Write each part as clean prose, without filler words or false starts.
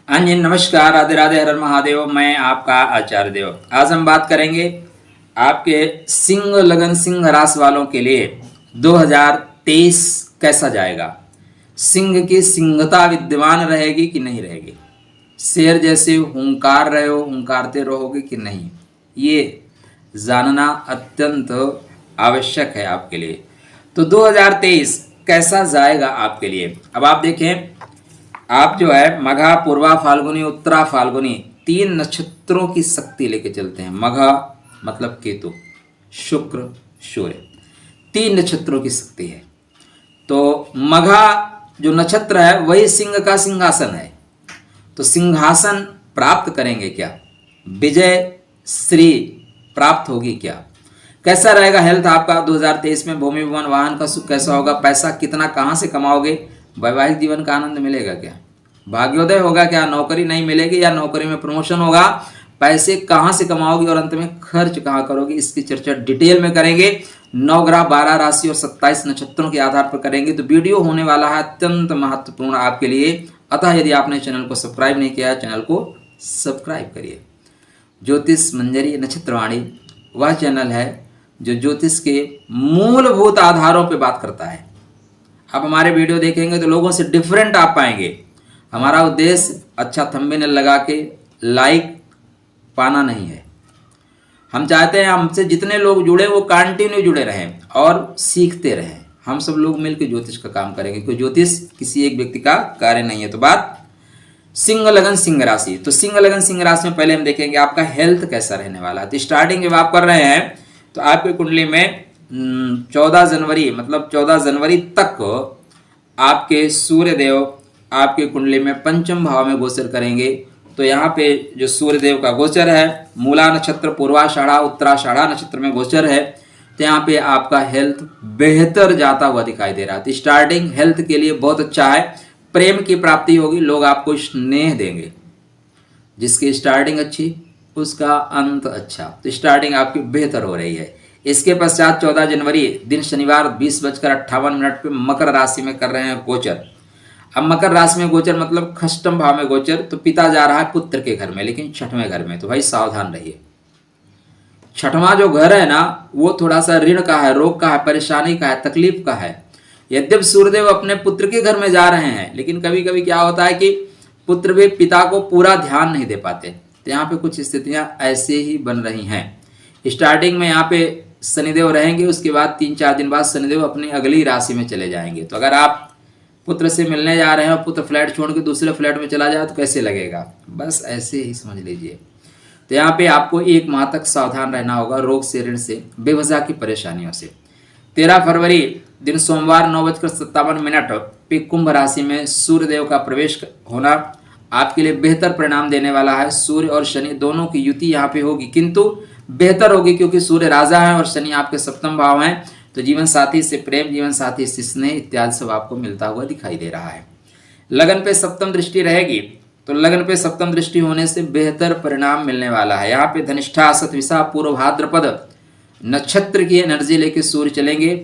हाँ जी, नमस्कार, राधे राधे, हर हर महादेव। मैं आपका आचार्य देव। आज हम बात करेंगे आपके सिंह लगन सिंह राशि वालों के लिए 2023 कैसा जाएगा। सिंह की सिंहता विद्यमान रहेगी कि नहीं रहेगी, शेर जैसे हुंकार रहे हो हुंकारते रहोगे कि नहीं, ये जानना अत्यंत आवश्यक है आपके लिए। तो 2023 कैसा जाएगा आपके लिए। अब आप देखें, आप जो है मघा, पूर्वा फाल्गुनी, उत्तरा फाल्गुनी, 3 नक्षत्रों की शक्ति लेके चलते हैं। मघा मतलब केतु, शुक्र, सूर्य, 3 नक्षत्रों की शक्ति है। तो मघा जो नक्षत्र है वही सिंह का सिंहासन है। तो सिंहासन प्राप्त करेंगे क्या, विजय श्री प्राप्त होगी क्या, कैसा रहेगा हेल्थ आपका 2023 में, भूमि भवन वाहन का सुख कैसा होगा, पैसा कितना कहाँ से कमाओगे, वैवाहिक जीवन का आनंद मिलेगा क्या, भाग्योदय होगा क्या, नौकरी नहीं मिलेगी या नौकरी में प्रमोशन होगा, पैसे कहाँ से कमाओगे और अंत में खर्च कहाँ करोगे, इसकी चर्चा डिटेल में करेंगे। 9 ग्रह, 12 राशि और 27 नक्षत्रों के आधार पर करेंगे। तो वीडियो होने वाला है अत्यंत महत्वपूर्ण आपके लिए। अतः यदि आपने चैनल को सब्सक्राइब नहीं किया है, चैनल को सब्सक्राइब करिए। ज्योतिष मंजरी नक्षत्रवाणी वह चैनल है जो ज्योतिष के मूलभूत आधारों पर बात करता है। आप हमारे वीडियो देखेंगे तो लोगों से डिफरेंट आप पाएंगे। हमारा उद्देश्य अच्छा थंबनेल लगा के लाइक पाना नहीं है। हम चाहते हैं हमसे जितने लोग जुड़े वो कंटिन्यू जुड़े रहें और सीखते रहें। हम सब लोग मिलकर ज्योतिष का काम करेंगे, क्योंकि ज्योतिष किसी एक व्यक्ति का कार्य नहीं है। तो बात सिंह लगन सिंह राशि। तो सिंह लगन सिंह राशि में पहले हम देखेंगे आपका हेल्थ कैसा रहने वाला है। तो स्टार्टिंग जब आप कर रहे हैं तो आपकी कुंडली में 14 जनवरी मतलब 14 जनवरी तक आपके सूर्य देव आपके कुंडली में पंचम भाव में गोचर करेंगे। तो यहाँ पे जो सूर्य देव का गोचर है, मूला नक्षत्र, पूर्वाषाढ़ा, उत्तराषाढ़ा नक्षत्र में गोचर है। तो यहाँ पे आपका हेल्थ बेहतर जाता हुआ दिखाई दे रहा है। तो स्टार्टिंग हेल्थ के लिए बहुत अच्छा है। प्रेम की प्राप्ति होगी, लोग आपको स्नेह देंगे। जिसकी स्टार्टिंग अच्छी उसका अंत अच्छा। तो स्टार्टिंग आपकी बेहतर हो रही है। इसके पश्चात 14 जनवरी दिन शनिवार 20:58 पे मकर राशि में कर रहे हैं गोचर। अब मकर राशि में गोचर मतलब खष्टम भाव में गोचर। तो पिता जा रहा है पुत्र के घर में, लेकिन 6वें घर में। तो भाई सावधान रहिए। 6वां जो घर है ना वो थोड़ा सा ऋण का है, रोग का है, परेशानी का है, तकलीफ का है। यद्यप सूर्यदेव अपने पुत्र के घर में जा रहे हैं, लेकिन कभी कभी क्या होता है कि पुत्र भी पिता को पूरा ध्यान नहीं दे पाते। तो यहाँ पे कुछ स्थितियां ऐसे ही बन रही हैं। स्टार्टिंग में यहाँ पे शनिदेव रहेंगे, उसके बाद 3-4 दिन बाद शनिदेव अपनी अगली राशि में चले जाएंगे। तो अगर आप पुत्र से मिलने जा रहे हैं और पुत्र फ्लैट छोड़ के दूसरे फ्लैट में चला जाए तो कैसे लगेगा, बस ऐसे ही समझ लीजिए। तो यहाँ पे आपको 1 माह तक सावधान रहना होगा रोग से, ऋण से, बेवजह की परेशानियों से। 13 फरवरी दिन सोमवार 9:57 पे कुंभ राशि में सूर्यदेव का प्रवेश होना आपके लिए बेहतर परिणाम देने वाला है। सूर्य और शनि दोनों की युति यहाँ पे होगी, किंतु बेहतर होगी क्योंकि सूर्य राजा है और शनि आपके 7वें भाव हैं। तो जीवन साथी से प्रेम, जीवन साथी से स्नेह इत्यादि सब आपको मिलता हुआ दिखाई दे रहा है। लगन पे सप्तम दृष्टि रहेगी। तो लगन पे सप्तम दृष्टि होने से बेहतर परिणाम मिलने वाला है। यहाँ पे धनिष्ठा, शतभिषा, पूर्व भाद्रपद नक्षत्र की एनर्जी लेके सूर्य चलेंगे।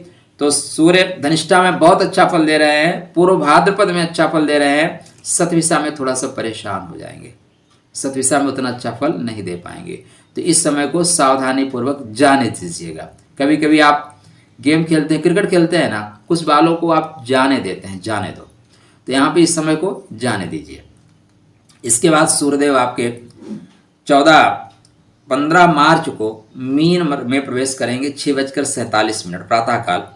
तो सूर्य धनिष्ठा में बहुत अच्छा फल दे रहे हैं, पूर्व भाद्रपद में अच्छा फल दे रहे हैं, शतभिषा में थोड़ा सा परेशान हो जाएंगे, शतभिषा में उतना अच्छा फल नहीं दे पाएंगे। तो इस समय को सावधानी पूर्वक जाने दीजिएगा। कभी कभी आप गेम खेलते हैं, क्रिकेट खेलते हैं ना, कुछ बालों को आप जाने देते हैं, जाने दो। तो यहाँ पे इस समय को जाने दीजिए। इसके बाद सूर्यदेव आपके 15 मार्च को मीन में प्रवेश करेंगे 6:47 प्रातःकाल।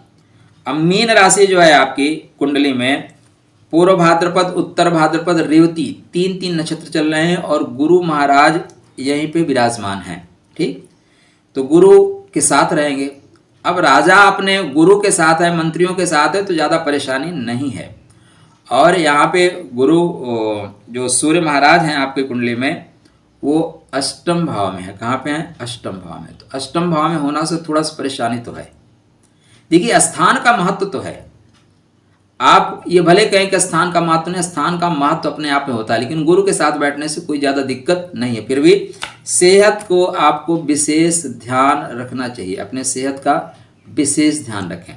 अब मीन राशि जो है आपकी कुंडली में पूर्व भाद्रपद, उत्तर भाद्रपद, रेवती 3 नक्षत्र चल रहे हैं और गुरु महाराज यहीं पे विराजमान हैं। ठीक, तो गुरु के साथ रहेंगे। अब राजा अपने गुरु के साथ है, मंत्रियों के साथ है, तो ज़्यादा परेशानी नहीं है। और यहाँ पे गुरु जो सूर्य महाराज हैं आपके कुंडली में वो अष्टम भाव में है। कहाँ पे हैं? अष्टम भाव में। तो अष्टम भाव में होना से थोड़ा सा परेशानी तो है। देखिए, स्थान का महत्व तो है। आप ये भले कहें कि स्थान का महत्व नहीं, स्थान का महत्व अपने आप में होता है, लेकिन गुरु के साथ बैठने से कोई ज़्यादा दिक्कत नहीं है। फिर भी सेहत को आपको विशेष ध्यान रखना चाहिए। अपने सेहत का विशेष ध्यान रखें।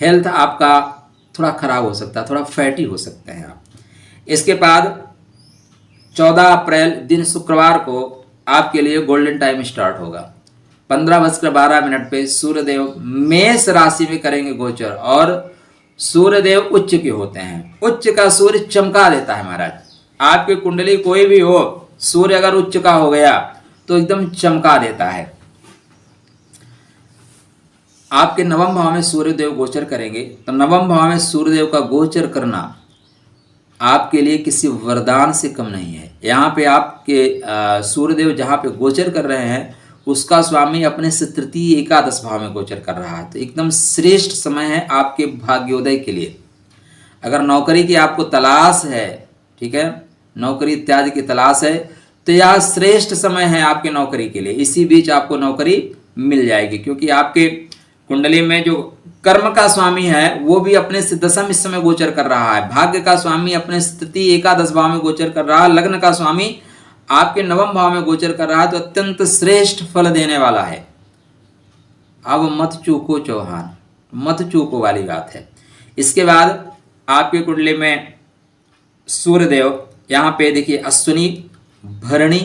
हेल्थ आपका थोड़ा खराब हो सकता है, थोड़ा फैटी हो सकते हैं आप। इसके बाद 14 अप्रैल दिन शुक्रवार को आपके लिए गोल्डन टाइम स्टार्ट होगा। 15:12 पे सूर्यदेव मेष राशि में करेंगे गोचर, और सूर्यदेव उच्च के होते हैं। उच्च का सूर्य चमका देता है महाराज। आपकी कुंडली कोई भी हो, सूर्य अगर उच्च का हो गया तो एकदम चमका देता है। आपके नवम भाव में सूर्यदेव गोचर करेंगे, तो नवम भाव में सूर्यदेव का गोचर करना आपके लिए किसी वरदान से कम नहीं है। यहाँ पे आपके सूर्यदेव जहाँ पे गोचर कर रहे हैं उसका स्वामी अपने से तृतीय एकादश भाव में गोचर कर रहा है, तो एकदम श्रेष्ठ समय है आपके भाग्योदय के लिए। अगर नौकरी की आपको तलाश है, ठीक है, नौकरी इत्यादि की तलाश है, तो यह श्रेष्ठ समय है आपके नौकरी के लिए। इसी बीच आपको नौकरी मिल जाएगी, क्योंकि आपके कुंडली में जो कर्म का स्वामी है वो भी अपने से दशम इस समय गोचर कर रहा है। भाग्य का स्वामी अपने तृतीय एकादश भाव में गोचर कर रहा है। लग्न का स्वामी आपके नवम भाव में गोचर कर रहा है, तो अत्यंत श्रेष्ठ फल देने वाला है। अब मत चूको चौहान, मत चूको वाली बात है। इसके बाद आपके कुंडली में सूर्यदेव यहाँ पे देखिए अश्विनी, भरणी,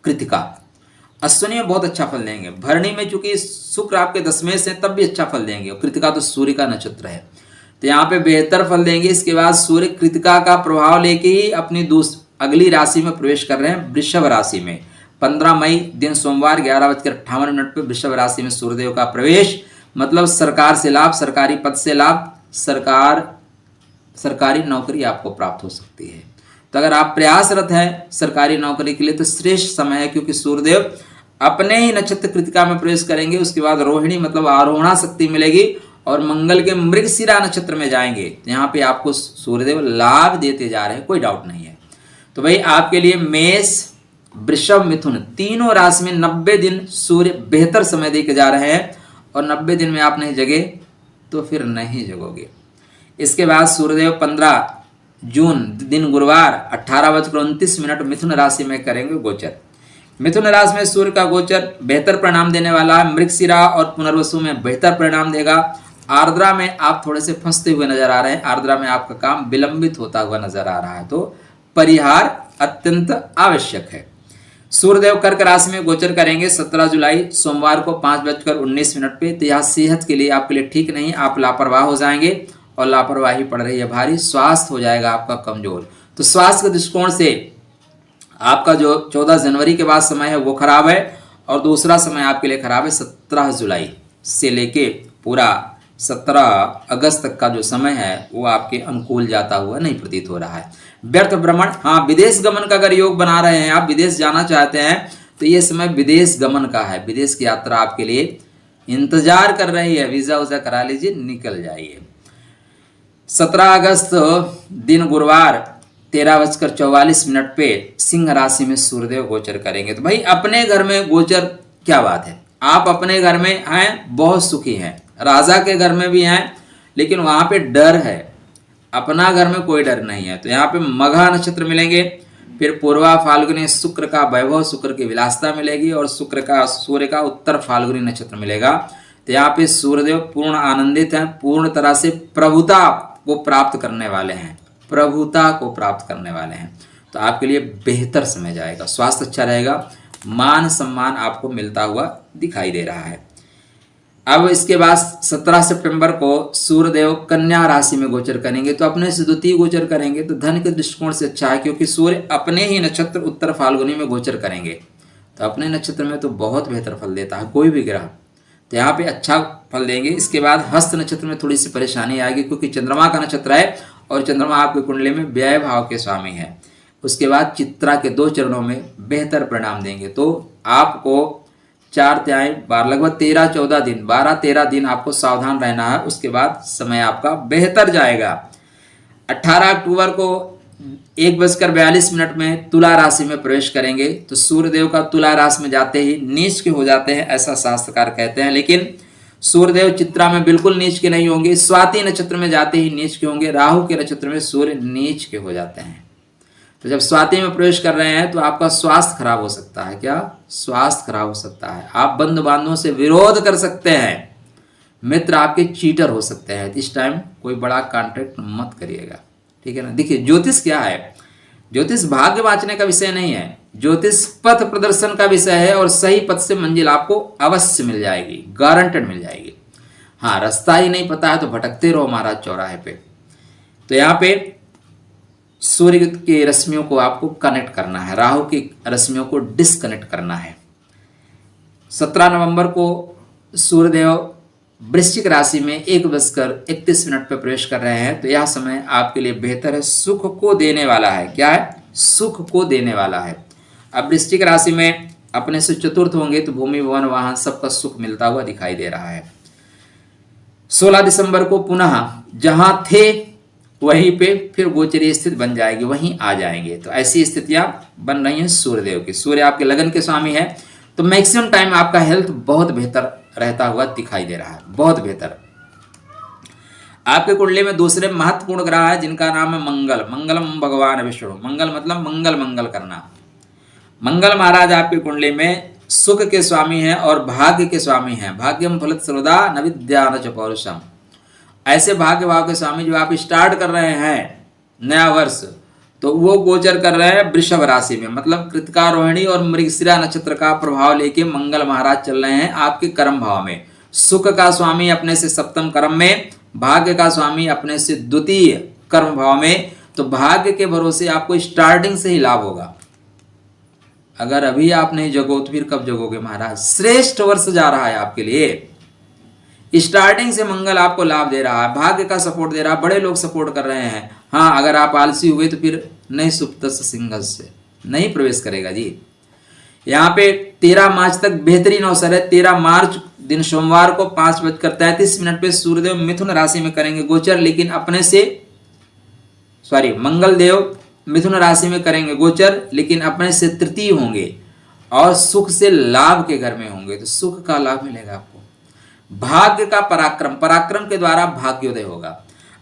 कृतिका। अश्विनी में बहुत अच्छा फल देंगे। भरणी में चूंकि शुक्र आपके दशमें से तब भी अच्छा फल देंगे, और कृतिका तो सूर्य का नक्षत्र है, तो यहाँ पे बेहतर फल देंगे। इसके बाद सूर्य कृतिका का प्रभाव लेके ही अपनी अगली राशि में प्रवेश कर रहे हैं, वृषभ राशि में। 15 मई दिन सोमवार 11:58 पे वृषभ राशि में सूर्यदेव का प्रवेश, मतलब सरकार से लाभ, सरकारी पद से लाभ, सरकारी नौकरी आपको प्राप्त हो सकती है। तो अगर आप प्रयासरत हैं सरकारी नौकरी के लिए तो श्रेष्ठ समय है, क्योंकि सूर्यदेव अपने ही नक्षत्र कृतिका में प्रवेश करेंगे। उसके बाद रोहिणी मतलब आरोहणा शक्ति मिलेगी, और मंगल के मृगशिरा नक्षत्र में जाएंगे। यहाँ पे आपको सूर्यदेव लाभ देते जा रहे हैं, कोई डाउट नहीं है। तो भाई आपके लिए मेष, वृषभ, मिथुन तीनों राशि में 90 दिन सूर्य बेहतर समय देके जा रहे हैं, और 90 दिन में आप नहीं जगे तो फिर नहीं जगोगे। इसके बाद सूर्यदेव 15 जून दिन गुरुवार 18:29 मिथुन राशि में करेंगे गोचर। मिथुन राशि में सूर्य का गोचर बेहतर परिणाम देने वाला है। मृगशिरा और पुनर्वसु में बेहतर परिणाम देगा। आर्द्रा में आप थोड़े से फंसते हुए नजर आ रहे हैं, आर्द्रा में आपका काम विलंबित होता हुआ नजर आ रहा है, तो परिहार अत्यंत आवश्यक है। सूर्यदेव कर्क राशि में गोचर करेंगे 17 जुलाई सोमवार को 5:19 पे, तो यह सेहत के लिए आपके लिए ठीक नहीं। आप लापरवाह हो जाएंगे, और लापरवाही पड़ रही है भारी, स्वास्थ्य हो जाएगा आपका कमजोर। तो स्वास्थ्य के दृष्टिकोण से आपका जो 14 जनवरी के बाद समय है वो खराब है, और दूसरा समय आपके लिए खराब है 17 जुलाई से लेके पूरा 17 अगस्त तक का जो समय है वो आपके अनुकूल जाता हुआ नहीं प्रतीत हो रहा है। व्यर्थ भ्रमण, हाँ विदेश गमन का अगर योग बना रहे हैं, आप विदेश जाना चाहते हैं, तो ये समय विदेश गमन का है। विदेश की यात्रा आपके लिए इंतजार कर रही है, वीजा उजा करा लीजिए, निकल जाइए। 17 अगस्त दिन गुरुवार 13:44 पे सिंह राशि में सूर्यदेव गोचर करेंगे। तो भाई अपने घर में गोचर क्या बात है, आप अपने घर में हैं बहुत सुखी हैं, राजा के घर में भी हैं, लेकिन वहां पे डर है। अपना घर में कोई डर नहीं है। तो यहाँ पे मघा नक्षत्र मिलेंगे, फिर पूर्वा फाल्गुनी शुक्र का वैभव, शुक्र की विलासता मिलेगी, और सूर्य का उत्तर फाल्गुनी नक्षत्र मिलेगा। तो यहाँ पे सूर्यदेव पूर्ण आनंदित हैं, पूर्ण तरह से प्रभुता को प्राप्त करने वाले हैं, प्रभुता को प्राप्त करने वाले हैं। तो आपके लिए बेहतर समय जाएगा, स्वास्थ्य अच्छा रहेगा, मान सम्मान आपको मिलता हुआ दिखाई दे रहा है। अब इसके बाद 17 सितंबर को सूर्यदेव कन्या राशि में गोचर करेंगे, तो अपने से द्वितीय गोचर करेंगे, तो धन के दृष्टिकोण से अच्छा है, क्योंकि सूर्य अपने ही नक्षत्र उत्तर फाल्गुनी में गोचर करेंगे। तो अपने नक्षत्र में तो बहुत बेहतर फल देता है कोई भी ग्रह, तो यहाँ पे अच्छा फल देंगे। इसके बाद हस्त नक्षत्र में थोड़ी सी परेशानी आएगी, क्योंकि चंद्रमा का नक्षत्र है, और चंद्रमा आपके कुंडली में व्यय भाव के स्वामी है। उसके बाद चित्रा के 2 चरणों में बेहतर परिणाम देंगे। तो आपको 4 लगभग 13-14 दिन, 12-13 दिन आपको सावधान रहना है। उसके बाद समय आपका बेहतर जाएगा। 18 अक्टूबर को 1:42 में तुला राशि में प्रवेश करेंगे। तो सूर्यदेव का तुला राशि में जाते ही नीच के हो जाते हैं, ऐसा शास्त्रकार कहते हैं। लेकिन सूर्यदेव चित्रा में बिल्कुल नीच के नहीं होंगे, स्वाति नक्षत्र में जाते ही नीच के होंगे, राहु के नक्षत्र में सूर्य नीच के हो जाते हैं। तो जब स्वाति में प्रवेश कर रहे हैं तो आपका स्वास्थ्य खराब हो सकता है। क्या? स्वास्थ्य खराब हो सकता है। आप बंधु बांधवों से विरोध कर सकते हैं, मित्र आपके चीटर हो सकते हैं। इस टाइम कोई बड़ा कॉन्ट्रैक्ट मत करिएगा, ठीक है ना। देखिए ज्योतिष क्या है, ज्योतिष भाग्य वांचने का विषय नहीं है, ज्योतिष पथ प्रदर्शन का विषय है, और सही पथ से मंजिल आपको अवश्य मिल जाएगी, गारंटेड मिल जाएगी। हाँ, रास्ता ही नहीं पता है तो भटकते रहो महाराज चौराहे पे। तो यहाँ पे सूर्य की रश्मियों को आपको कनेक्ट करना है, राहु की रश्मियों को डिस्कनेक्ट करना है। 17 नवंबर को सूर्यदेव वृश्चिक राशि में 1:31 पर प्रवेश कर रहे हैं। तो यह समय आपके लिए बेहतर है, सुख को देने वाला है। क्या है? सुख को देने वाला है। अब वृश्चिक राशि में अपने से चतुर्थ होंगे तो भूमि भवन वाहन सबका सुख मिलता हुआ दिखाई दे रहा है। 16 दिसंबर को पुनः जहां थे वहीं पे फिर गोचरीय स्थिति बन जाएगी, वहीं आ जाएंगे। तो ऐसी स्थितियां बन रही हैं सूर्यदेव की। सूर्य आपके लगन के स्वामी है, तो मैक्सिमम टाइम आपका हेल्थ बहुत बेहतर रहता हुआ दिखाई दे रहा है, बहुत बेहतर। आपके कुंडली में दूसरे महत्वपूर्ण ग्रह है जिनका नाम है मंगल। मंगलम भगवान विष्णु। मंगल मतलब मंगल मंगल करना। मंगल महाराज आपकी कुंडली में सुख के स्वामी हैं और भाग्य के स्वामी हैं। भाग्यम फलत सर्वदा न विद्या न च पौरुषम। ऐसे भाग्य भाव के स्वामी जो आप स्टार्ट कर रहे हैं नया वर्ष, तो वो गोचर कर रहे हैं वृषभ राशि में, मतलब कृतिका रोहिणी और मृगशिरा नक्षत्र का प्रभाव लेके मंगल महाराज चल रहे हैं आपके कर्म भाव में। सुख का स्वामी अपने से सप्तम कर्म में, भाग्य का स्वामी अपने से द्वितीय कर्म भाव में। तो भाग्य के भरोसे आपको स्टार्टिंग से ही लाभ होगा। अगर अभी आप नहीं जगो तो फिर कब जगोगे महाराज? श्रेष्ठ वर्ष जा रहा है आपके लिए। स्टार्टिंग से मंगल आपको लाभ दे रहा है, भाग्य का सपोर्ट दे रहा है, बड़े लोग सपोर्ट कर रहे हैं। हाँ, अगर आप आलसी हुए तो फिर नहीं सुप्त सिंहस से नहीं प्रवेश करेगा जी। यहाँ पे 13 मार्च तक बेहतरीन अवसर है। 13 मार्च दिन सोमवार को 5:33 पे सूर्यदेव मिथुन राशि में करेंगे गोचर, लेकिन अपने से मंगल देव मिथुन राशि में करेंगे गोचर, लेकिन अपने से तृतीय होंगे और सुख से लाभ के घर में होंगे। तो सुख का लाभ मिलेगा आपको। भाग्य का पराक्रम, पराक्रम के द्वारा भाग्योदय होगा।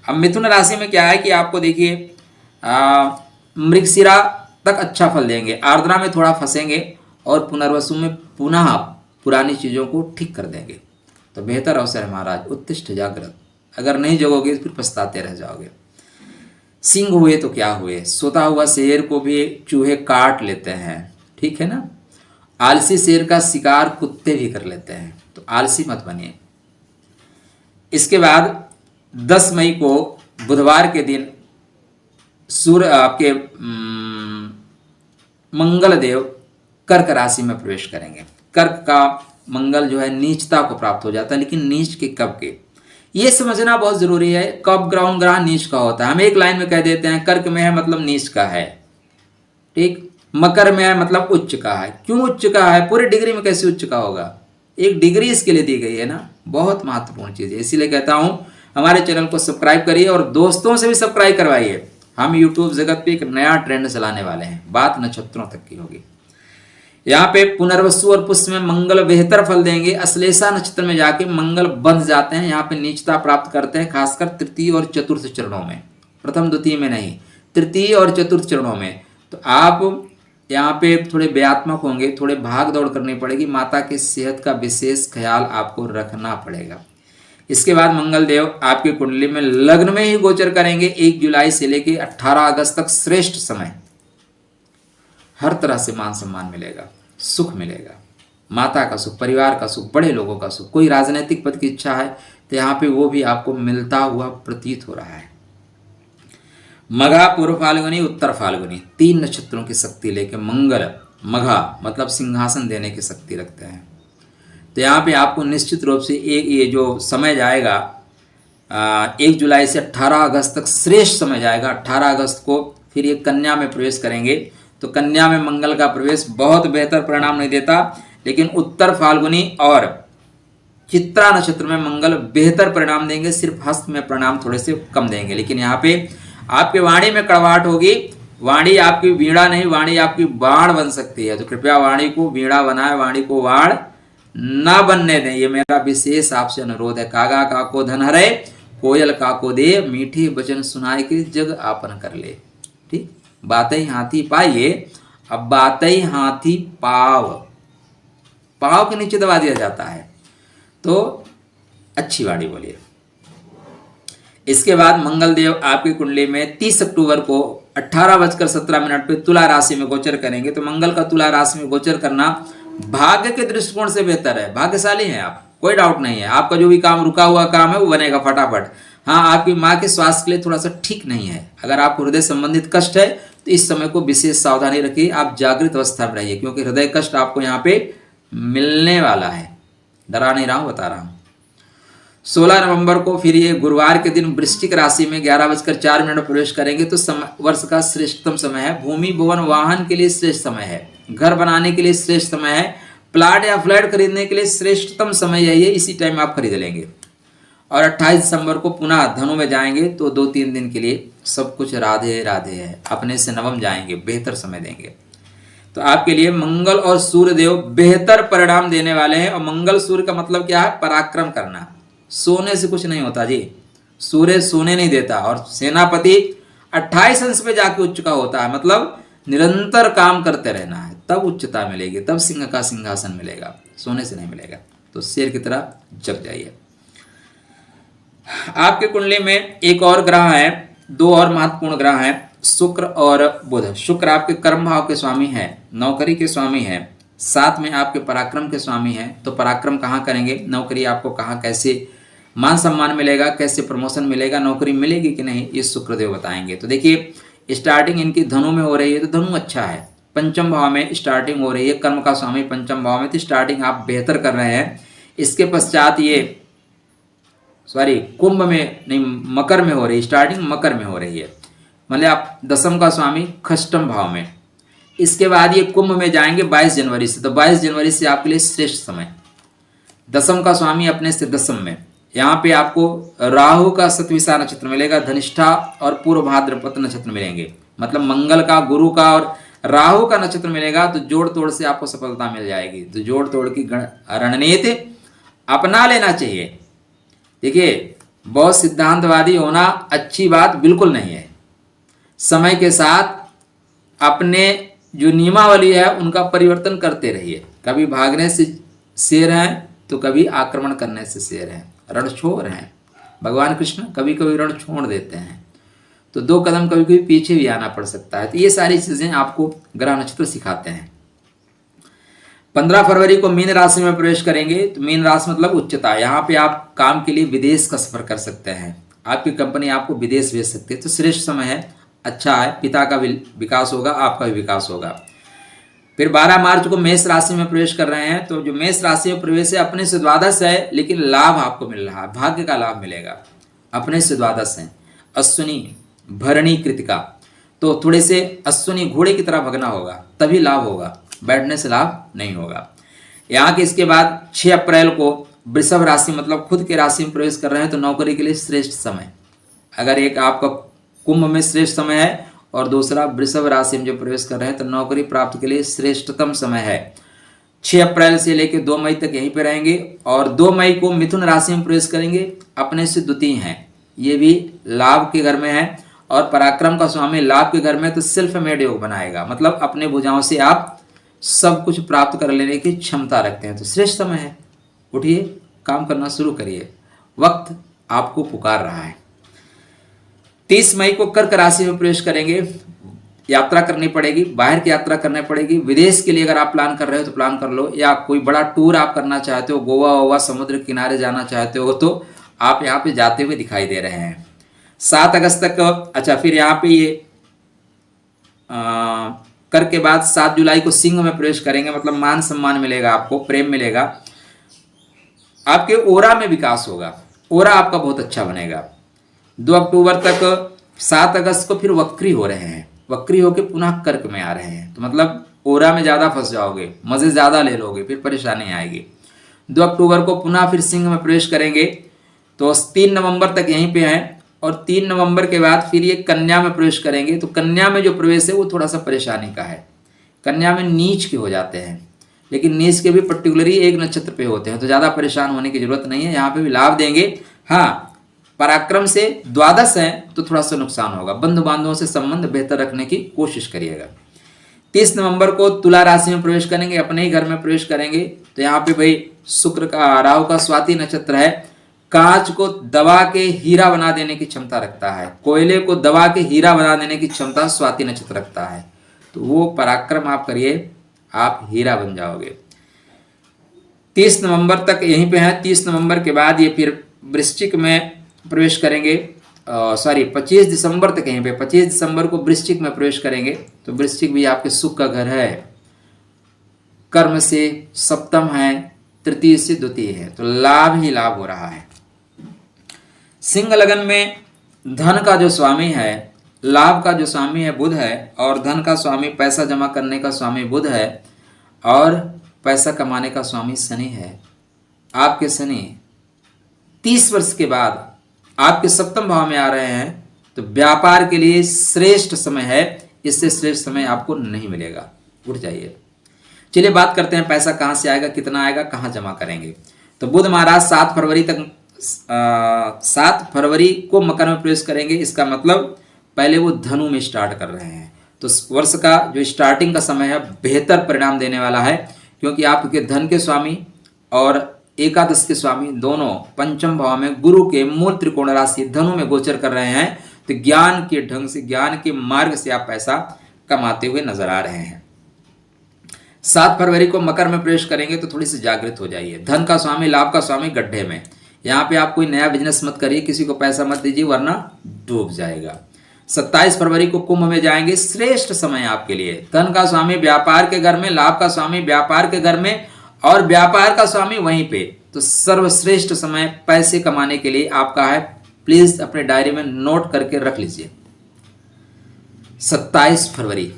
अब मिथुन राशि में क्या है कि आपको देखिए मृगशिरा तक अच्छा फल देंगे, आर्द्रा में थोड़ा फंसेंगे और पुनर्वसु में पुनः पुरानी चीजों को ठीक कर देंगे। तो बेहतर अवसर है महाराज, उत्तिष्ठ जागृत। अगर नहीं जगोगे तो फिर पछताते रह जाओगे। सिंह हुए तो क्या हुए, सोता हुआ शेर को भी चूहे काट लेते हैं, ठीक है ना। आलसी शेर का शिकार कुत्ते भी कर लेते हैं, तो आलसी मत बनिए। इसके बाद 10 मई को बुधवार के दिन सूर्य आपके मंगल देव कर्क राशि में प्रवेश करेंगे। कर्क का मंगल जो है नीचता को प्राप्त हो जाता है, लेकिन नीच के कब के ये समझना बहुत जरूरी है। कब ग्राउंड ग्रह नीच का होता है, हम एक लाइन में कह देते हैं कर्क में है मतलब नीच का है, ठीक। मकर में है मतलब उच्च का है। क्यों उच्च का है? पूरी डिग्री में कैसे उच्च का होगा? एक डिग्री इसके लिए दी गई है ना, बहुत महत्वपूर्ण चीज है। इसीलिए कहता हूं हमारे चैनल को सब्सक्राइब करिए और दोस्तों से भी सब्सक्राइब करवाइए। हम यूट्यूब जगत पे एक नया ट्रेंड चलाने वाले हैं, बात नक्षत्रों तक की होगी। यहाँ पे पुनर्वसु और पुष्य में मंगल बेहतर फल देंगे। अश्लेषा नक्षत्र में जाके मंगल बंध जाते हैं, यहाँ पे नीचता प्राप्त करते हैं, खासकर तृतीय और चतुर्थ चरणों में, प्रथम द्वितीय में नहीं, तृतीय और चतुर्थ चरणों में। तो आप यहाँ पे थोड़े व्यात्मक होंगे, थोड़े भाग दौड़ करनी पड़ेगी, माता की सेहत का विशेष ख्याल आपको रखना पड़ेगा। इसके बाद मंगल देव आपकी कुंडली में लग्न में ही गोचर करेंगे 1 जुलाई से लेके 18 अगस्त तक। श्रेष्ठ समय, हर तरह से मान सम्मान मिलेगा, सुख मिलेगा, माता का सुख, परिवार का सुख, बड़े लोगों का सुख। कोई राजनीतिक पद की इच्छा है तो यहाँ पे वो भी आपको मिलता हुआ प्रतीत हो रहा है। मघा, पूर्व फाल्गुनी, उत्तर फाल्गुनी, 3 नक्षत्रों की शक्ति लेके मंगल मघा मतलब सिंहासन देने की शक्ति रखते हैं। तो यहाँ पे आपको निश्चित रूप से एक ये जो समय जाएगा 1 जुलाई से 18 अगस्त तक श्रेष्ठ समय जाएगा। 18 अगस्त को फिर ये कन्या में प्रवेश करेंगे। तो कन्या में मंगल का प्रवेश बहुत बेहतर परिणाम नहीं देता, लेकिन उत्तर फाल्गुनी और चित्रा नक्षत्र में मंगल बेहतर परिणाम देंगे। सिर्फ हस्त में परिणाम थोड़े से कम देंगे। लेकिन यहाँ पे आपके वाणी में कड़वाहट होगी। वाणी आपकी वीणा नहीं, वाणी आपकी बाण बन सकती है। तो कृपया वाणी को वीणा बनाए, वाणी को बाण ना बनने दें, ये मेरा विशेष आपसे अनुरोध है। कागा काको धन हरे, कोयल काको दे, मीठी वचन सुनाए के जग आपन कर ले। ठीक, बातें हाथी पाइए। अब बातें हाथी पाव, पाव के नीचे दबा दिया जाता है। तो अच्छी वाणी बोलिए। इसके बाद मंगल देव आपकी कुंडली में 30 अक्टूबर को 18:17 पे तुला राशि में गोचर करेंगे। तो मंगल का तुला राशि में गोचर करना भाग्य के दृष्टिकोण से बेहतर है। भाग्यशाली हैं आप, कोई डाउट नहीं है। आपका जो भी काम रुका हुआ काम है वो बनेगा फटाफट। हाँ, आपकी माँ के स्वास्थ्य के लिए थोड़ा सा ठीक नहीं है। अगर आपको हृदय संबंधित कष्ट है तो इस समय को विशेष सावधानी रखिए। आप जागृत अवस्था में रहिए, क्योंकि हृदय कष्ट आपको यहाँ पे मिलने वाला है। डरा नहीं रहा हूँ, बता रहा हूँ। 16 नवंबर को फिर ये गुरुवार के दिन वृश्चिक राशि में 11:04 प्रवेश करेंगे। तो वर्ष का श्रेष्ठतम समय है। भूमि भवन वाहन के लिए श्रेष्ठ समय है। घर बनाने के लिए श्रेष्ठ समय है। प्लाट या फ्लैट खरीदने के लिए श्रेष्ठतम समय है ये। इसी टाइम आप खरीद लेंगे। और 28 दिसंबर को पुनः धनु में जाएंगे। तो 2-3 दिन के लिए सब कुछ राधे राधे है। अपने से नवम जाएंगे, बेहतर समय देंगे। तो आपके लिए मंगल और सूर्य देव बेहतर परिणाम देने वाले हैं। और मंगल सूर्य का मतलब क्या है? पराक्रम करना। सोने से कुछ नहीं होता जी। सूर्य सोने नहीं देता। और सेनापति 28 अंश पे जाके उच्च का होता है। मतलब निरंतर काम करते रहना है, तब उच्चता मिलेगी, तब सिंह का सिंहासन मिलेगा, सोने से नहीं मिलेगा। तो शेर की तरह जग जाइए। आपके कुंडली में एक और ग्रह है, 2 और महत्वपूर्ण ग्रह हैं, शुक्र और बुध। शुक्र आपके कर्म भाव के स्वामी है, नौकरी के स्वामी है, साथ में आपके पराक्रम के स्वामी है। तो पराक्रम कहाँ करेंगे, नौकरी आपको कहाँ कैसे मान सम्मान मिलेगा, कैसे प्रमोशन मिलेगा, नौकरी मिलेगी कि नहीं, ये शुक्रदेव बताएंगे। तो देखिए, स्टार्टिंग इनकी धनु में हो रही है। तो धनु अच्छा है, पंचम भाव में स्टार्टिंग हो रही है। कर्म का स्वामी पंचम भाव में, तो स्टार्टिंग आप बेहतर कर रहे हैं। इसके पश्चात ये कुंभ में नहीं, मकर में हो रही है। स्टार्टिंग मकर में हो रही है, मतलब आप दसम का स्वामी खष्टम भाव में। इसके बाद ये कुंभ में जाएंगे 22 जनवरी से। तो 22 जनवरी से आपके लिए श्रेष्ठ समय। दसम का स्वामी अपने से दसम में। यहाँ पे आपको राहु का सतविसा नक्षत्र मिलेगा, धनिष्ठा और पूर्व भाद्रपद नक्षत्र मिलेंगे। मतलब मंगल का, गुरु का और राहु का नक्षत्र मिलेगा। तो जोड़ तोड़ से आपको सफलता मिल जाएगी। तो जोड़ तोड़ की रणनीति अपना लेना चाहिए। देखिए, बहुत सिद्धांतवादी होना अच्छी बात बिल्कुल नहीं है। समय के साथ अपने जो नियमावली है उनका परिवर्तन करते रहिए। कभी भागने से शेर हैं तो कभी आक्रमण करने से शेर हैं, रणछोड़ हैं। भगवान कृष्ण कभी कभी रण छोड़ देते हैं। तो 2 कदम कभी कभी पीछे भी आना पड़ सकता है। तो ये सारी चीज़ें आपको ग्रह नक्षत्र सिखाते हैं। 15 फरवरी को मीन राशि में प्रवेश करेंगे। तो मीन राशि मतलब उच्चता। यहाँ पे आप काम के लिए विदेश का सफर कर सकते हैं। आपकी कंपनी आपको विदेश भेज सकती है। तो श्रेष्ठ समय है, अच्छा है। पिता का भी विकास होगा, आपका भी विकास होगा। फिर 12 मार्च को मेष राशि में प्रवेश कर रहे हैं। तो जो मेष राशि में प्रवेश है अपने से द्वादश है, लेकिन लाभ आपको मिल रहा है, भाग्य का लाभ मिलेगा। अपने से द्वादश है, अश्विनी भरणी कृतिका। तो थोड़े से अश्विनी घोड़े की तरह भगना होगा, तभी लाभ होगा, बैठने से लाभ नहीं होगा। यहाँ के इसके बाद 6 अप्रैल को वृषभ राशि मतलब खुद के राशि में प्रवेश कर रहे हैं। तो नौकरी के लिए श्रेष्ठ समय। अगर एक आपका कुंभ में श्रेष्ठ समय है और दूसरा वृषभ राशि में जो प्रवेश कर रहे हैं, तो नौकरी प्राप्त के लिए श्रेष्ठतम समय है। 6 अप्रैल से लेकर 2 मई तक यहीं पे रहेंगे। और 2 मई को मिथुन राशि में प्रवेश करेंगे। अपने से द्वितीय हैं, ये भी लाभ के घर में है। और पराक्रम का स्वामी लाभ के घर में, तो सेल्फ मेड योग बनाएगा। मतलब अपने भुजाओं से आप सब कुछ प्राप्त कर लेने की क्षमता रखते हैं। तो श्रेष्ठ समय है, उठिए, काम करना शुरू करिए, वक्त आपको पुकार रहा है। 30 मई को कर्क राशि में प्रवेश करेंगे। यात्रा करनी पड़ेगी, बाहर की यात्रा करनी पड़ेगी। विदेश के लिए अगर आप प्लान कर रहे हो तो प्लान कर लो, या कोई बड़ा टूर आप करना चाहते हो, गोवा वोवा समुद्र किनारे जाना चाहते हो, तो आप यहाँ पे जाते हुए दिखाई दे रहे हैं। 7 अगस्त तक। अच्छा, फिर यहाँ पे ये कर के बाद 7 जुलाई को सिंह में प्रवेश करेंगे। मतलब मान सम्मान मिलेगा, आपको प्रेम मिलेगा, आपके ओरा में विकास होगा, ओरा आपका बहुत अच्छा बनेगा। 2 अक्टूबर तक। 7 अगस्त को फिर वक्री हो रहे हैं, वक्री होके पुनः कर्क में आ रहे हैं। तो मतलब ओरा में ज़्यादा फंस जाओगे, मज़े ज़्यादा ले लोगे, फिर परेशानी आएगी। 2 अक्टूबर को पुनः फिर सिंह में प्रवेश करेंगे। तो 3 नवंबर तक यहीं पे हैं। और 3 नवंबर के बाद फिर ये कन्या में प्रवेश करेंगे। तो कन्या में जो प्रवेश है वो थोड़ा सा परेशानी का है। कन्या में नीच के हो जाते हैं, लेकिन नीच के भी पर्टिकुलरली एक नक्षत्र पे होते हैं। तो ज़्यादा परेशान होने की जरूरत नहीं है, यहाँ पे भी लाभ देंगे। हाँ, पराक्रम से द्वादश है तो थोड़ा सा नुकसान होगा। बंधु बांधवों से संबंध बेहतर रखने की कोशिश करिएगा। 30 नवंबर को तुला राशि में प्रवेश करेंगे, अपने ही घर में प्रवेश करेंगे। तो यहाँ पे भाई शुक्र का, राहु का स्वाति नक्षत्र है। कांच को दबा के हीरा बना देने की क्षमता रखता है, कोयले को दबा के हीरा बना देने की क्षमता स्वाति नक्षत्र रखता है। तो वो पराक्रम आप करिए, आप हीरा बन जाओगे। 30 नवंबर तक यहीं पे है। 30 नवंबर के बाद ये फिर वृश्चिक में प्रवेश करेंगे। 25 दिसंबर तक यहीं पे, 25 दिसंबर को वृश्चिक में प्रवेश करेंगे। तो वृश्चिक भी आपके सुख का घर है, कर्म से सप्तम है, तृतीय से द्वितीय है, तो लाभ ही लाभ हो रहा है। सिंह लगन में धन का जो स्वामी है, लाभ का जो स्वामी है बुध है, और धन का स्वामी, पैसा जमा करने का स्वामी बुध है, और पैसा कमाने का स्वामी शनि है। आपके शनि 30 वर्ष के बाद आपके सप्तम भाव में आ रहे हैं, तो व्यापार के लिए श्रेष्ठ समय है। इससे श्रेष्ठ समय आपको नहीं मिलेगा, उठ जाइए। चलिए बात करते हैं पैसा कहाँ से आएगा, कितना आएगा, कहाँ जमा करेंगे। तो बुध महाराज 7 फरवरी तक 7 फरवरी को मकर में प्रवेश करेंगे। इसका मतलब पहले वो धनु में स्टार्ट कर रहे हैं। तो वर्ष का जो स्टार्टिंग का समय है बेहतर परिणाम देने वाला है, क्योंकि आपके धन के स्वामी और एकादश के स्वामी दोनों पंचम भाव में गुरु के मूल त्रिकोण राशि धनु में गोचर कर रहे हैं। तो ज्ञान के ढंग से, ज्ञान के मार्ग से आप पैसा कमाते हुए नजर आ रहे हैं। 7 फरवरी को मकर में प्रवेश करेंगे तो थोड़ी सी जागृत हो जाइए। धन का स्वामी, लाभ का स्वामी गड्ढे में। यहाँ पे आप कोई नया बिजनेस मत करिए, किसी को पैसा मत दीजिए, वरना डूब जाएगा। 27 फरवरी को कुंभ में जाएंगे, श्रेष्ठ समय आपके लिए। धन का स्वामी व्यापार के घर में, लाभ का स्वामी व्यापार के घर में, और व्यापार का स्वामी वहीं पे। तो सर्वश्रेष्ठ समय पैसे कमाने के लिए आपका है। प्लीज अपने डायरी में नोट करके रख लीजिए। 27 फरवरी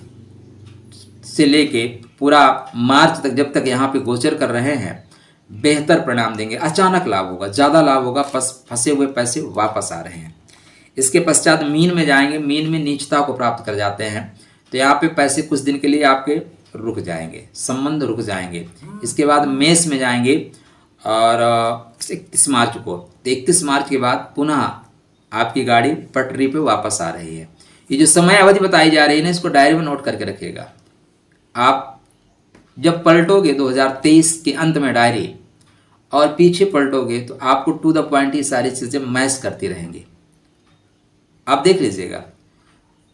से लेके पूरा मार्च तक, जब तक यहाँ पे गोचर कर रहे हैं, बेहतर परिणाम देंगे। अचानक लाभ होगा, ज्यादा लाभ होगा, फंसे हुए पैसे वापस आ रहे हैं। इसके पश्चात मीन में जाएंगे, मीन में नीचता को प्राप्त कर जाते हैं। तो यहाँ पे पैसे कुछ दिन के लिए आपके रुक जाएंगे, संबंध रुक जाएंगे। इसके बाद मेष में जाएंगे, और 31 मार्च को, तो 31 मार्च के बाद पुनः आपकी गाड़ी पटरी पे वापस आ रही है। ये जो समय अवधि बताई जा रही है ना, इसको डायरी में नोट करके रखिएगा। आप जब पलटोगे 2023 के अंत में डायरी, और पीछे पलटोगे, तो आपको टू द पॉइंट ही सारी चीजें मैच करती रहेंगी। आप देख लीजिएगा।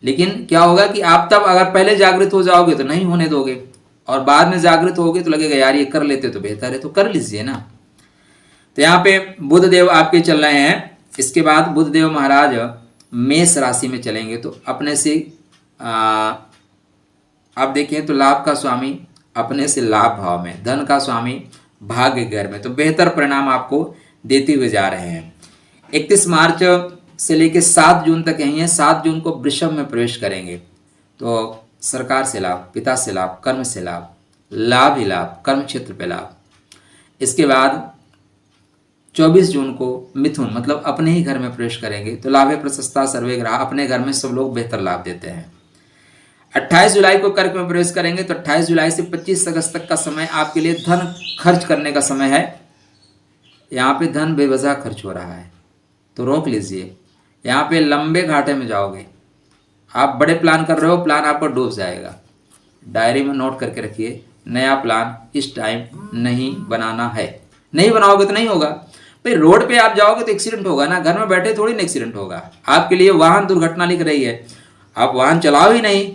लेकिन क्या होगा कि आप तब अगर पहले जागृत हो जाओगे तो नहीं होने दोगे, और बाद में जागृत होगे तो लगेगा यार ये कर लेते तो बेहतर है, तो कर लीजिए ना। तो यहाँ पे बुध देव आपके चल रहे हैं। इसके बाद बुध देव महाराज मेष राशि में चलेंगे। तो अपने से आप देखें तो लाभ का स्वामी अपने से लाभ भाव में, धन का स्वामी भाग्य घर में, तो बेहतर परिणाम आपको देते हुए जा रहे हैं। 31 मार्च से लेकर 7 जून तक यही है। 7 जून को वृषभ में प्रवेश करेंगे। तो सरकार से लाभ, पिता से लाभ, कर्म से लाभ, लाभ ही लाभ, कर्म क्षेत्र पे लाभ। इसके बाद 24 जून को मिथुन, मतलब अपने ही घर में प्रवेश करेंगे। तो लाभे प्रशस्ता सर्वे ग्रह, अपने घर में सब लोग बेहतर लाभ देते हैं। 28 जुलाई को कर्क में प्रवेश करेंगे। तो 28 जुलाई से 25 अगस्त तक का समय आपके लिए धन खर्च करने का समय है। यहाँ पे धन बेवजह खर्च हो रहा है, तो रोक लीजिए। यहाँ पे लंबे घाटे में जाओगे। आप बड़े प्लान कर रहे हो, प्लान आपको डूब जाएगा। डायरी में नोट करके रखिए, नया प्लान इस टाइम नहीं बनाना है। नहीं बनाओगे तो नहीं होगा भाई। रोड पे आप जाओगे तो एक्सीडेंट होगा ना, घर में बैठे थोड़ी ना एक्सीडेंट होगा। आपके लिए वाहन दुर्घटना लिख रही है, आप वाहन चलाओ ही नहीं,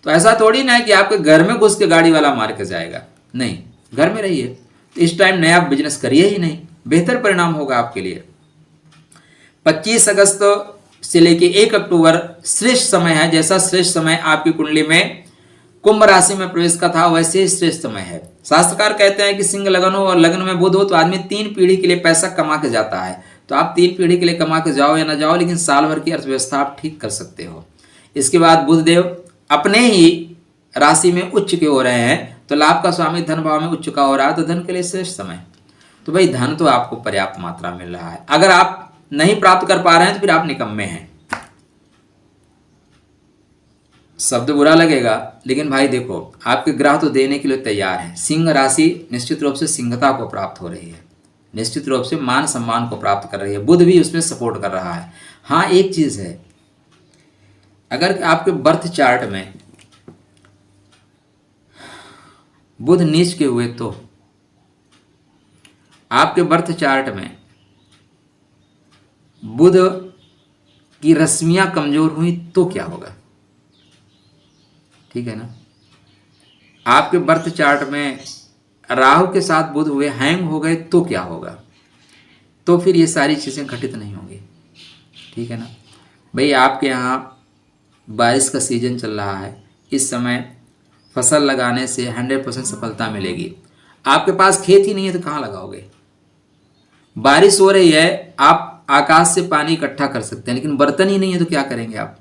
तो ऐसा थोड़ी ना है कि आपके घर में घुस के गाड़ी वाला मार के जाएगा। नहीं, घर में रहिए। तो इस टाइम नया बिजनेस करिए ही नहीं, बेहतर परिणाम होगा आपके लिए। 25 अगस्त से लेके 1 अक्टूबर श्रेष्ठ समय है। जैसा श्रेष्ठ समय आपकी कुंडली में कुंभ राशि में प्रवेश का था, वैसे ही श्रेष्ठ समय है। शास्त्रकार कहते हैं कि सिंह लगन हो और लगन में बुध हो तो आदमी 3 पीढ़ी के लिए पैसा कमा के जाता है। तो आप 3 पीढ़ी के लिए कमा के जाओ या ना जाओ, लेकिन साल भर की अर्थव्यवस्था आप ठीक कर सकते हो। इसके बाद बुध देव अपने ही राशि में उच्च के हो रहे हैं। तो लाभ का स्वामी धन भाव में उच्च का हो रहा है, तो धन के लिए श्रेष्ठ समय। तो भाई धन तो आपको पर्याप्त मात्रा मिल रहा है। अगर आप नहीं प्राप्त कर पा रहे हैं तो फिर आप निकम्मे हैं। शब्द बुरा लगेगा, लेकिन भाई देखो, आपके ग्रह तो देने के लिए तैयार हैं। सिंह राशि निश्चित रूप से सिंहता को प्राप्त हो रही है, निश्चित रूप से मान सम्मान को प्राप्त कर रही है। बुध भी उसमें सपोर्ट कर रहा है। हाँ, एक चीज है, अगर आपके बर्थ चार्ट में बुध नीच के हुए तो आपके बर्थ चार्ट में बुध की रश्मियां कमजोर हुई तो क्या होगा? ठीक है ना। आपके बर्थ चार्ट में राहु के साथ बुध हुए हैंग हो गए तो क्या होगा? तो फिर ये सारी चीज़ें घटित नहीं होंगी। ठीक है ना भाई। आपके यहाँ बारिश का सीजन चल रहा है, इस समय फसल लगाने से 100% सफलता मिलेगी। आपके पास खेत ही नहीं है तो कहाँ लगाओगे? बारिश हो रही है, आप आकाश से पानी इकट्ठा कर सकते हैं, लेकिन बर्तन ही नहीं है तो क्या करेंगे आप?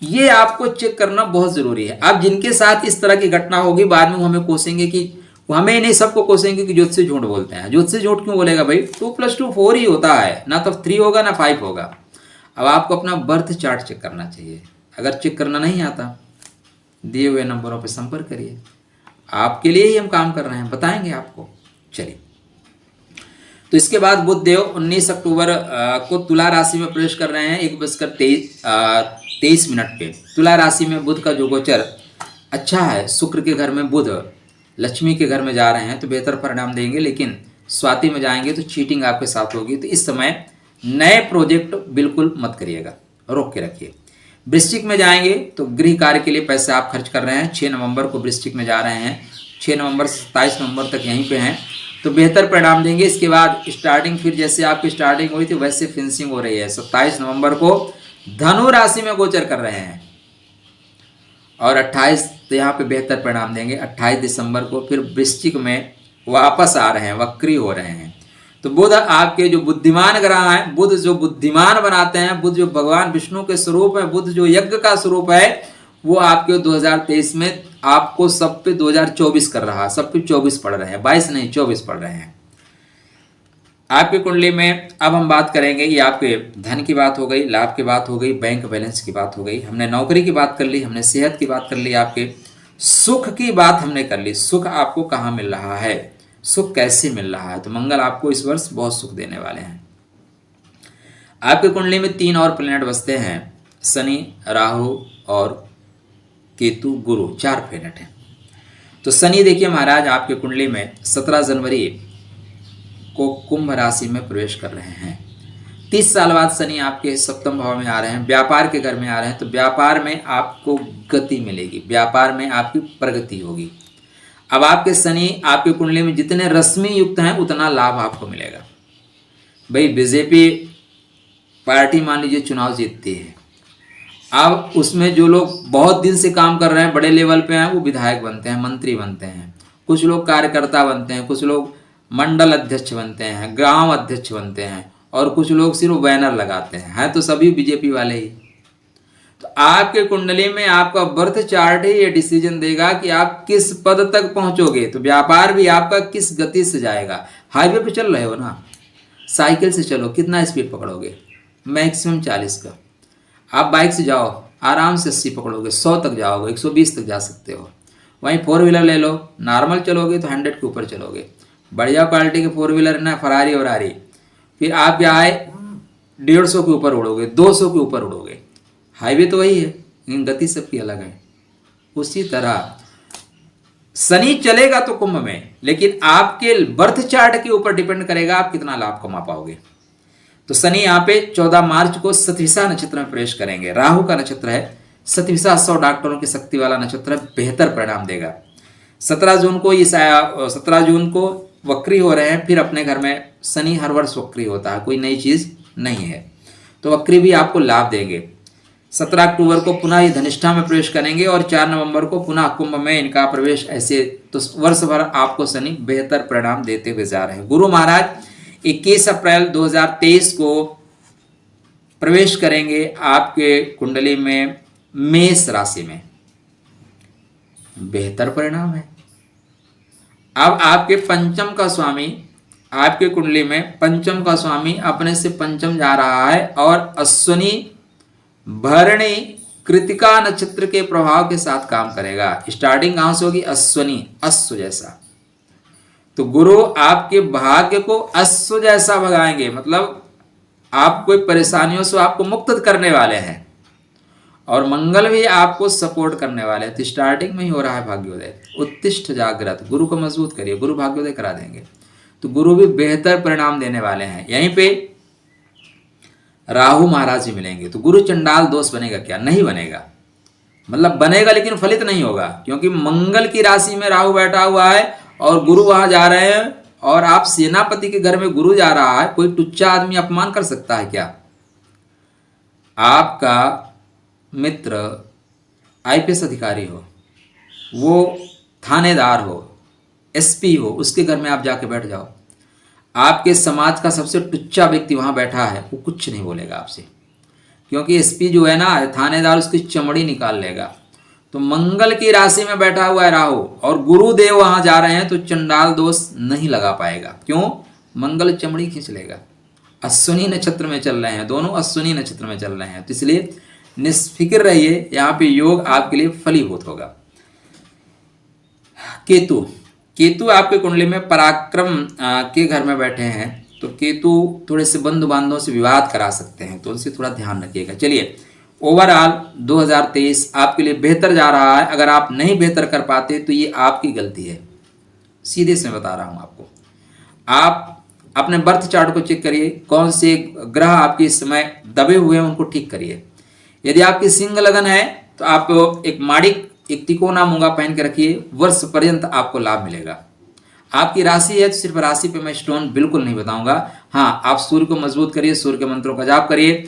ये आपको चेक करना बहुत जरूरी है। अब जिनके साथ इस तरह की घटना होगी, बाद में वो हमें कोसेंगे कि, वो हमें नहीं सबको कोसेंगे कि ज्योतिषी झूठ बोलते हैं। ज्योतिषी झूठ क्यों बोलेगा भाई? 2+2 4 ही होता है ना, तो 3 होगा ना 5 होगा। अब आपको अपना बर्थ चार्ट चेक करना चाहिए। अगर चेक करना नहीं आता, दिए हुए नंबरों पर संपर्क करिए। आपके लिए ही हम काम कर रहे हैं, बताएंगे आपको। चलिए, तो इसके बाद बुध देव 19 अक्टूबर को तुला राशि में प्रवेश कर रहे हैं 1:23 पे। तुला राशि में बुध का जो गोचर अच्छा है, शुक्र के घर में बुध लक्ष्मी के घर में जा रहे हैं तो बेहतर परिणाम देंगे, लेकिन स्वाति में जाएंगे तो चीटिंग आपके साथ होगी। तो इस समय नए प्रोजेक्ट बिल्कुल मत करिएगा, रोक के रखिए। वृश्चिक में जाएंगे तो गृह कार्य के लिए पैसे आप खर्च कर रहे हैं। 6 नवंबर को वृश्चिक में जा रहे हैं, 6 नवंबर से 27 नवंबर तक यहीं पे हैं, तो बेहतर परिणाम देंगे। इसके बाद स्टार्टिंग फिर जैसे आपकी स्टार्टिंग हुई थी वैसे फिनिशिंग हो रही है। 27 नवंबर को धनु राशि में गोचर कर रहे हैं और 28 तो यहाँ पे बेहतर परिणाम देंगे। 28 दिसंबर को फिर वृश्चिक में वापस आ रहे हैं, वक्री हो रहे हैं। तो बुध आपके जो बुद्धिमान ग्रह हैं, बुध जो बुद्धिमान बनाते हैं, बुध जो भगवान विष्णु के स्वरूप है, बुध जो यज्ञ का स्वरूप है, वो आपके 2023 में आपको सब पे 2024 कर रहा है। सब पे 24 पढ़ रहे हैं, 22 नहीं 24 पढ़ रहे हैं आपकी कुंडली में। अब हम बात करेंगे, ये आपके धन की बात हो गई, लाभ की बात हो गई, बैंक बैलेंस की बात हो गई, हमने नौकरी की बात कर ली, हमने सेहत की बात कर ली, आपके सुख की बात हमने कर ली। सुख आपको कहाँ मिल रहा है, सुख कैसे मिल रहा है? तो मंगल आपको इस वर्ष बहुत सुख देने वाले हैं। आपकी कुंडली में 3 और प्लैनेट बसते हैं, शनि, राहु और केतु, गुरु, 4 प्लैनेट हैं। तो शनि देखिए महाराज आपके कुंडली में 17 जनवरी को कुंभ राशि में प्रवेश कर रहे हैं। 30 साल बाद शनि आपके सप्तम भाव में आ रहे हैं, व्यापार के घर में आ रहे हैं। तो व्यापार में आपको गति मिलेगी, व्यापार में आपकी प्रगति होगी। अब आपके शनि आपकी कुंडली में जितने रश्मि युक्त हैं उतना लाभ आपको मिलेगा। भाई बीजेपी पार्टी मान लीजिए चुनाव जीतती है, अब उसमें जो लोग बहुत दिन से काम कर रहे हैं, बड़े लेवल पे हैं, वो विधायक बनते हैं, मंत्री बनते हैं, कुछ लोग कार्यकर्ता बनते हैं, कुछ लोग मंडल अध्यक्ष बनते हैं, गांव अध्यक्ष बनते हैं, और कुछ लोग सिर्फ बैनर लगाते हैं तो सभी बीजेपी वाले ही। तो आपके कुंडली में आपका बर्थ चार्ट ही ये डिसीजन देगा कि आप किस पद तक पहुंचोगे। तो व्यापार भी आपका किस गति से जाएगा। हाईवे पे चल रहे हो ना, साइकिल से चलो, कितना स्पीड पकड़ोगे? मैक्सिमम 40 का। आप बाइक से जाओ, आराम से 80 पकड़ोगे, 100 तक जाओगे, 120 तक जा सकते हो। वहीं 4 व्हीलर ले लो, नॉर्मल चलोगे तो 100 के ऊपर चलोगे। बढ़िया क्वालिटी के 4 व्हीलर ना, फरारी और आरी, फिर आप क्या है 150 के ऊपर उड़ोगे, 200 के ऊपर उड़ोगे। हाईवे तो वही है, लेकिन गति सबकी अलग है। उसी तरह शनि चलेगा तो कुंभ में, लेकिन आपके बर्थ चार्ट के ऊपर डिपेंड करेगा आप कितना लाभ कमा पाओगे। तो शनि यहाँ पे 14 मार्च को शतभिषा नक्षत्र में प्रवेश करेंगे। राहु का नक्षत्र है, शतभिषा 100 डॉक्टरों की शक्ति वाला नक्षत्र है, बेहतर परिणाम देगा। 17 जून को वक्री हो रहे हैं, फिर अपने घर में शनि हर वर्ष वक्री होता है, कोई नई चीज नहीं है, तो वक्री भी आपको लाभ देंगे। 17 अक्टूबर को पुनः ये धनिष्ठा में प्रवेश करेंगे और 4 नवंबर को पुनः कुंभ में इनका प्रवेश। ऐसे तो वर्ष भर आपको शनि बेहतर परिणाम देते हुए जा रहे हैं। गुरु महाराज 21 अप्रैल 2023 को प्रवेश करेंगे आपके कुंडली में मेष राशि में, बेहतर परिणाम है। अब आपके पंचम का स्वामी आपके कुंडली में, पंचम का स्वामी अपने से पंचम जा रहा है और अश्विनी भरणी कृतिका नक्षत्र के प्रभाव के साथ काम करेगा। स्टार्टिंग कहां से होगी? अश्विनी, अश्व जैसा। तो गुरु आपके भाग्य को अश्व जैसा भगाएंगे, मतलब आप कोई परेशानियों से आपको मुक्त करने वाले हैं, और मंगल भी आपको सपोर्ट करने वाले हैं। तो स्टार्टिंग में ही हो रहा है भाग्योदय। उत्तिष्ठ जागृत, गुरु को मजबूत करिए, गुरु भाग्योदय करा देंगे। तो गुरु भी बेहतर परिणाम देने वाले हैं। यहीं पे राहु महाराज जी मिलेंगे, तो गुरु चंडाल दोष बनेगा क्या? नहीं बनेगा, मतलब बनेगा लेकिन फलित नहीं होगा, क्योंकि मंगल की राशि में राहु बैठा हुआ है और गुरु वहां जा रहे हैं, और आप सेनापति के घर में गुरु जा रहा है। कोई टुच्चा आदमी अपमान कर सकता है क्या? आपका मित्र आईपीएस अधिकारी हो, वो थानेदार हो, एसपी हो, उसके घर में आप जाके बैठ जाओ, आपके समाज का सबसे टुच्चा व्यक्ति वहां बैठा है, वो कुछ नहीं बोलेगा आपसे, क्योंकि एसपी जो है ना, थानेदार, उसकी चमड़ी निकाल लेगा। तो मंगल की राशि में बैठा हुआ है राहु और गुरुदेव वहां जा रहे हैं, तो चंडाल दोष नहीं लगा पाएगा। क्यों? मंगल चमड़ी खींच लेगा। अश्विनी नक्षत्र में चल रहे हैं, दोनों अश्विनी नक्षत्र में चल रहे हैं, तो इसलिए निष्फिक्र रहिए, यहाँ पे योग आपके लिए फलीभूत होगा। केतु, केतु आपके कुंडली में पराक्रम के घर में बैठे हैं, तो केतु थोड़े से बंधु बांधवों से विवाद करा सकते हैं, तो उनसे थोड़ा ध्यान रखिएगा। चलिए, ओवरऑल 2023 आपके लिए बेहतर जा रहा है। अगर आप नहीं बेहतर कर पाते तो ये आपकी गलती है, सीधे से बता रहा हूं आपको। आप अपने बर्थ चार्ट को चेक करिए, कौन से ग्रह आपके इस समय दबे हुए हैं उनको ठीक करिए। यदि आपकी सिंह लगन है तो आप एक माड़िक, एक तिकोना मूंगा पहन के रखिए, वर्ष पर्यंत आपको लाभ मिलेगा। आपकी राशि है तो सिर्फ राशि पे मैं स्टोन बिल्कुल नहीं बताऊंगा। हाँ, आप सूर्य को मजबूत करिए, सूर्य के मंत्रों का जाप करिए,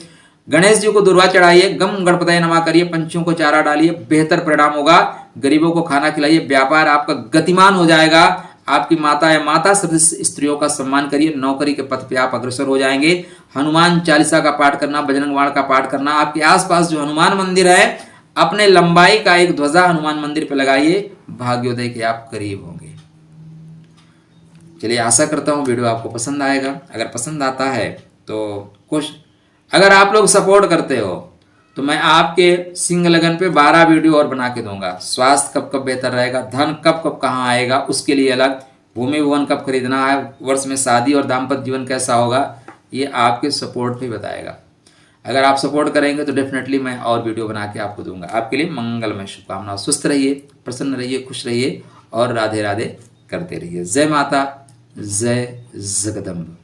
गणेश जी को दुर्वा चढ़ाइए, गम गणपतये नमः करिए, पंछियों को चारा डालिए, बेहतर परिणाम होगा। गरीबों को खाना खिलाइए, व्यापार आपका गतिमान हो जाएगा। आपकी माता या माता सभी स्त्रियों का सम्मान करिए, नौकरी के पथ पे आप अग्रसर हो जाएंगे। हनुमान चालीसा का पाठ करना, बजरंग बाण का पाठ करना। आपके आसपास जो हनुमान मंदिर है, अपने लंबाई का एक ध्वजा हनुमान मंदिर पे लगाइए, भाग्योदय के आप करीब होंगे। चलिए, आशा करता हूँ वीडियो आपको पसंद आएगा। अगर पसंद आता है तो कुछ, अगर आप लोग सपोर्ट करते हो तो मैं आपके सिंह लगन पे 12 वीडियो और बना के दूंगा। स्वास्थ्य कब कब बेहतर रहेगा, धन कब कब कहाँ आएगा, उसके लिए अलग, भूमि भवन कब खरीदना है, वर्ष में शादी और दाम्पत्य जीवन कैसा होगा, ये आपके सपोर्ट पे बताएगा। अगर आप सपोर्ट करेंगे तो डेफिनेटली मैं और वीडियो बना के आपको दूंगा। आपके लिए मंगलमय शुभकामनाएं। स्वस्थ रहिए, प्रसन्न रहिए, खुश रहिए और राधे राधे करते रहिए। जय माता, जय जगदम्ब।